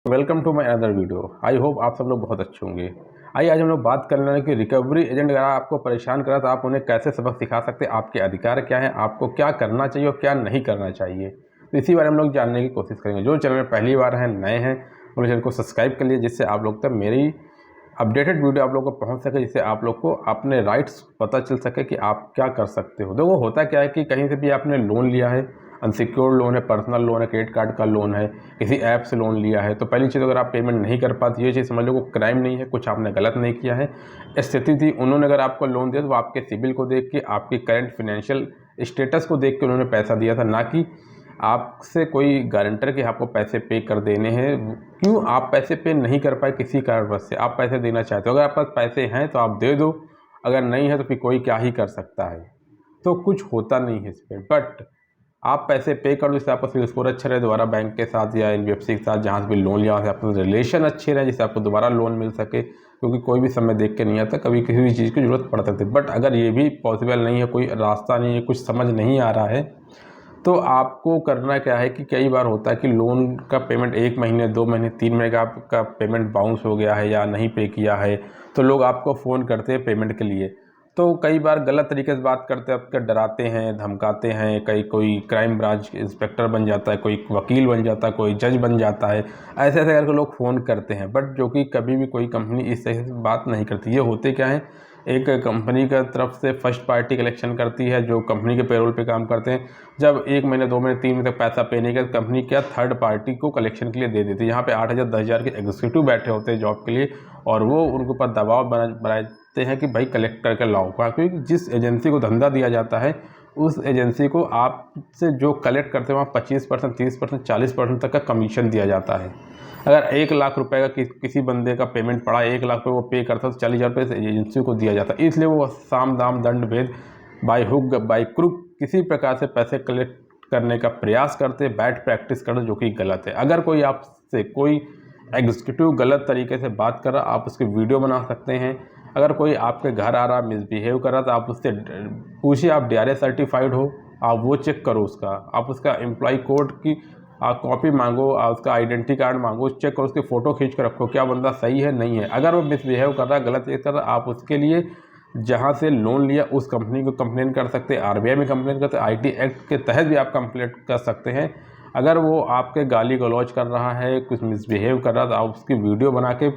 Welcome to my another video. I hope आप सब लोग बहुत अच्छे होंगे। आइए आज हम लोग बात कर रहे हैं कि रिकवरी एजेंट अगर आपको परेशान करा तो आप उन्हें कैसे सबक सिखा सकते हैं, आपके अधिकार क्या हैं, आपको क्या करना चाहिए और क्या नहीं करना चाहिए। तो इसी बारे में हम लोग जानने की कोशिश करेंगे। जो चैनल में पहली बार हैं, नए हैं, उन चैनल को सब्सक्राइब कर लिए जिससे आप लोग तक मेरी अपडेटेड वीडियो आप लोग को पहुंच सके, जिससे आप लोग को अपने राइट्स पता चल सके कि आप क्या कर सकते हो। देखो होता क्या है कि कहीं से भी आपने लोन लिया है, अनसिक्योर्ड लोन है, पर्सनल लोन है, क्रेडिट कार्ड का लोन है, किसी ऐप से लोन लिया है, तो पहली चीज़ अगर आप पेमेंट नहीं कर पाते, ये चीज़ समझ लो वो क्राइम नहीं है, कुछ आपने गलत नहीं किया है। स्थिति थी उन्होंने अगर आपको लोन दिया तो वो आपके सिबिल को देख के, आपके करंट फिनेंशियल स्टेटस को देख के उन्होंने पैसा दिया था, ना कि आपसे कोई गारंटर के आपको पैसे पे कर देने हैं। क्यों आप पैसे पे नहीं कर पाए, किसी कारणवश से आप पैसे देना चाहते हो, अगर आपके पास पैसे हैं तो आप दे दो, अगर नहीं है तो फिर कोई क्या ही कर सकता है। तो कुछ होता नहीं है इस पर, बट आप पैसे पे कर दो जिससे आपका सिबिल स्कोर अच्छा रहे, दोबारा बैंक के साथ या एनबीएफसी के साथ जहाँ से भी लोन लिया, वहाँ से आपके रिलेशन अच्छे रहे, जिससे आपको दोबारा लोन मिल सके। क्योंकि कोई भी समय देख के नहीं आता, कभी किसी भी चीज़ की ज़रूरत पड़ सकती है। बट अगर ये भी पॉसिबल नहीं है, कोई रास्ता नहीं है, कुछ समझ नहीं आ रहा है, तो आपको करना क्या है कि कई बार होता है कि लोन का पेमेंट 1 महीने, 2 महीने, 3 महीने का आपका पेमेंट बाउंस हो गया है या नहीं पे किया है, तो लोग आपको फ़ोन करते हैं पेमेंट के लिए। तो कई बार गलत तरीके से बात करते हैं, आपको डराते हैं, धमकाते हैं, कई कोई क्राइम ब्रांच इंस्पेक्टर बन जाता है, कोई वकील बन जाता है, कोई जज बन जाता है। ऐसे-ऐसे करके लोग फ़ोन करते हैं, बट जो कि कभी भी कोई कंपनी इस तरह से बात नहीं करती। ये होते क्या है, एक कंपनी का तरफ से फर्स्ट पार्टी कलेक्शन करती है, जो कंपनी के पेरोल पे काम करते हैं। जब 1 महीने, 2 महीने, 3 महीने तक पैसा पे नहीं किया तो कंपनी क्या थर्ड पार्टी को कलेक्शन के लिए दे देती है। यहाँ पे 8,000 10,000 के एग्जीक्यूटिव बैठे होते हैं जॉब के लिए, और वो उनके ऊपर दबाव बनाते हैं कि भाई कलेक्ट करके लाओ। क्योंकि जिस एजेंसी को धंधा दिया जाता है, उस एजेंसी को आपसे जो कलेक्ट करते हैं वहाँ 25%, 30%, 40% तक का कमीशन दिया जाता है। अगर 1 लाख रुपए का किसी बंदे का पेमेंट पड़ा, 1 लाख रुपये वो पे करता है, तो 40,000 रुपये एजेंसी को दिया जाता है। इसलिए वो साम दाम दंड भेद, बाय हुक बाय क्रुक, किसी प्रकार से पैसे कलेक्ट करने का प्रयास करते, बैड प्रैक्टिस करते, जो कि गलत है। अगर कोई आपसे कोई एग्जीक्यूटिव गलत तरीके से बात कर रहा, आप उसकी वीडियो बना सकते हैं। अगर कोई आपके घर आ रहा, मिसबिहेव कर रहा, तो आप उससे पूछिए, आप डीआरए सर्टिफाइड हो, आप वो चेक करो उसका, आप उसका एम्प्लॉय कोड की आप कॉपी मांगो, उसका आइडेंटिटी कार्ड मांगो, चेक करो, उसकी फ़ोटो खींच कर रखो, क्या बंदा सही है नहीं है। अगर वो मिसबिहेव कर रहा है, गलत चीज़ कर रहा है, आप उसके लिए जहाँ से लोन लिया उस कंपनी को कंप्लेन कर सकते हैं, आरबीआई में कंप्लेन करते हैं, आईटी एक्ट के तहत भी आप कंप्लेंट कर सकते हैं। अगर वो आपके गाली गलौज कर रहा है, कुछ मिसबिहेव कर रहा है, तो आप उसकी वीडियो बना के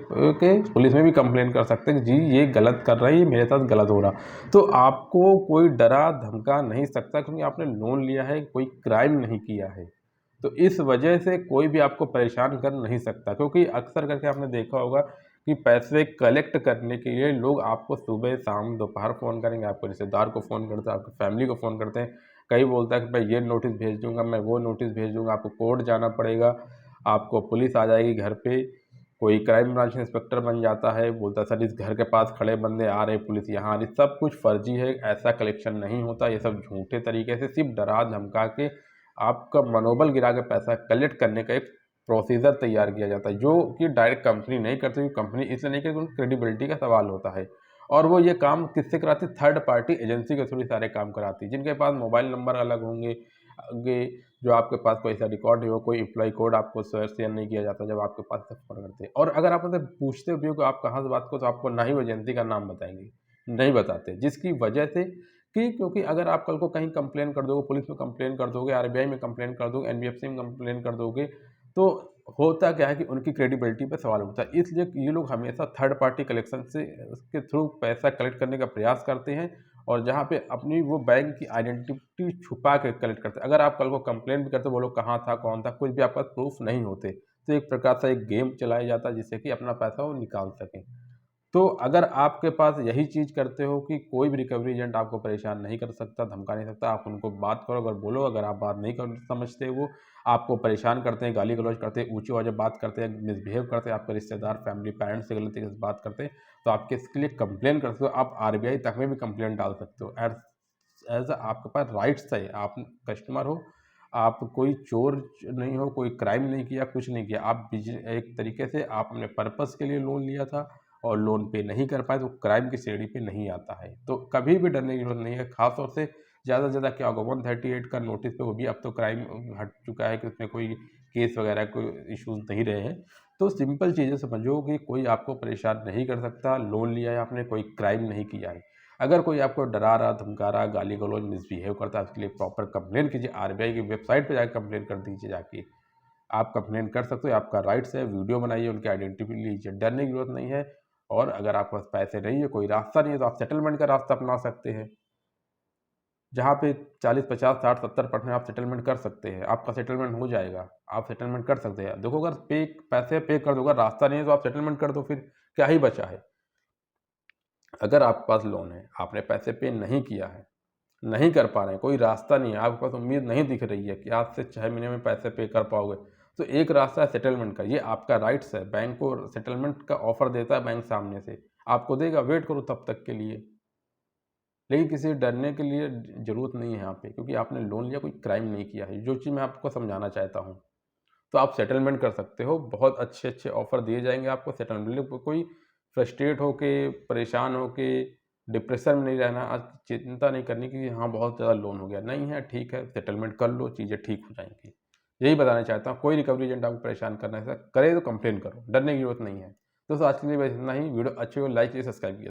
पुलिस में भी कंप्लेन कर सकते हैं कि जी ये गलत कर रही है, मेरे साथ गलत हो रहा। तो आपको कोई डरा धमका नहीं सकता, क्योंकि आपने लोन लिया है, कोई क्राइम नहीं किया है। तो इस वजह से कोई भी आपको परेशान कर नहीं सकता, क्योंकि अक्सर करके आपने देखा होगा कि पैसे कलेक्ट करने के लिए लोग आपको सुबह, शाम, दोपहर फ़ोन करेंगे, आपको रिश्तेदार को फ़ोन करते हैं, आपकी फैमिली को फ़ोन करते हैं। कई बोलता है कि भाई ये नोटिस भेज दूँगा, मैं वो नोटिस भेज दूँगा, आपको कोर्ट जाना पड़ेगा, आपको पुलिस आ जाएगी घर पे। कोई क्राइम ब्रांच इंस्पेक्टर बन जाता है, बोलता है सर इस घर के पास खड़े बंदे आ रहे, पुलिस यहाँ आ रही। सब कुछ फर्जी है, ऐसा कलेक्शन नहीं होता, ये सब झूठे तरीके से सिर्फ डरा धमका के आपका मनोबल गिरा के पैसा कलेक्ट करने का एक प्रोसीजर तैयार किया जाता है, जो कि डायरेक्ट कंपनी नहीं करती, क्योंकि कंपनी इसलिए नहीं करती, उनकी क्रेडिबिलिटी का सवाल होता है। और वो ये काम किससे कराती है? थर्ड पार्टी एजेंसी के थ्रू सारे काम कराती है, जिनके पास मोबाइल नंबर अलग होंगे, आगे जो आपके पास कोई ऐसा रिकॉर्ड नहीं हो, कोई एम्प्लॉय कोड आपको शेयर नहीं किया जाता जब आपके पास से फ़ोन करते हैं। और अगर आप उनसे पूछते भी हो कि आप कहाँ से बात करो, तो आपको ना ही वो एजेंसी का नाम बताएंगे, नहीं बताते, जिसकी वजह से कि क्योंकि अगर आप कल को कहीं कंप्लेन कर दोगे, पुलिस में कंप्लेन कर दोगे, आरबीआई में कंप्लेन कर दोगे, एनबीएफसी में कंप्लेन कर दोगे, तो होता क्या है कि उनकी क्रेडिबिलिटी पे सवाल उठता है। इसलिए ये लोग हमेशा थर्ड पार्टी कलेक्शन से उसके थ्रू पैसा कलेक्ट करने का प्रयास करते हैं, और जहाँ पे अपनी वो बैंक की आइडेंटिटी छुपा के कलेक्ट करते हैं। अगर आप कल को कंप्लेन भी करते हो, वो लोग कहाँ था, कौन था, कुछ भी आपके पास प्रूफ नहीं होते, तो एक प्रकार से एक गेम चलाया जाता है जिससे कि अपना पैसा वो निकाल सकें। तो अगर आपके पास यही चीज़ करते हो कि कोई भी रिकवरी एजेंट आपको परेशान नहीं कर सकता, धमका नहीं सकता, आप उनको बात करो, अगर बोलो, अगर आप बात नहीं कर समझते, वो आपको परेशान करते हैं, गाली गलौज करते हैं, ऊँची आवाज़ में बात करते हैं, मिसबिहेव करते हैं, आपके रिश्तेदार, फैमिली, पेरेंट्स से गलत तरीके से बात करते हैं, तो आप इसके लिए कंप्लेन कर सकते हो। आप आरबीआई तक में भी कंप्लेंट डाल सकते हो। एज़ आपके पास राइट्स है, आप कस्टमर हो, आप कोई चोर नहीं हो, कोई क्राइम नहीं किया, कुछ नहीं किया। आप एक तरीके से आप अपने पर्पज़ के लिए लोन लिया था और लोन पे नहीं कर पाए, तो क्राइम की श्रेणी पे नहीं आता है। तो कभी भी डरने की ज़रूरत नहीं है, ख़ास तौर से ज़्यादा से ज़्यादा क्या होगा 138 का नोटिस पे, वो भी अब तो क्राइम हट चुका है कि उसमें कोई केस वगैरह कोई इश्यूज नहीं रहे हैं। तो सिंपल चीज़ें समझो कि कोई आपको परेशान नहीं कर सकता, लोन लिया है आपने, कोई क्राइम नहीं किया है। अगर कोई आपको डरा रहा, धमका रहा, गाली गलौज, मिसबिहेव करता है, उसके लिए प्रॉपर कंप्लेन कीजिए, आरबीआई की वेबसाइट पे जाकर कंप्लेन कर दीजिए जाके। आप कंप्लेन कर सकते हो, आपका राइट्स है, वीडियो बनाइए, उनकी आइडेंटिटी लीजिए, डरने की जरूरत नहीं है। और अगर आपके पास पैसे नहीं है, कोई रास्ता नहीं है, तो आप सेटलमेंट का रास्ता अपना सकते हैं, जहाँ पे 40, 50, 60, 70% आप सेटलमेंट कर सकते हैं, आपका सेटलमेंट हो जाएगा, आप सेटलमेंट कर सकते हैं। देखो अगर पैसे पे कर दोगे, रास्ता नहीं है तो आप सेटलमेंट कर दो, फिर क्या ही बचा है। अगर आपके पास लोन है, आपने पैसे पे नहीं किया है, नहीं कर पा रहे हैं, कोई रास्ता नहीं है, आपके पास उम्मीद नहीं दिख रही है कि आज से 6 महीने में पैसे पे कर पाओगे, तो एक रास्ता है सेटलमेंट का। ये आपका राइट्स है, बैंक को सेटलमेंट का ऑफर देता है बैंक सामने से, आपको देगा, वेट करो तब तक के लिए। लेकिन किसी से डरने के लिए ज़रूरत नहीं है यहाँ पे, क्योंकि आपने लोन लिया, कोई क्राइम नहीं किया है, जो चीज़ मैं आपको समझाना चाहता हूँ। तो आप सेटलमेंट कर सकते हो, बहुत अच्छे-अच्छे ऑफ़र दिए जाएँगे आपको सेटलमेंट। कोई फ्रस्ट्रेट होके, परेशान होके, डिप्रेशन में नहीं रहना, आज चिंता नहीं करनी कि हाँ, बहुत ज़्यादा लोन हो गया, नहीं है, ठीक है, सेटलमेंट कर लो, चीज़ें ठीक हो जाएँगी। यही बताना चाहता हूँ, कोई रिकवरी एजेंट आपको परेशान करना है, ऐसा करे तो कंप्लेन करो, डरने की ज़रूरत नहीं है। दोस्तों आज के लिए बस इतना ही, वीडियो अच्छी हो लाइक कीजिए, सब्सक्राइब कीजिए।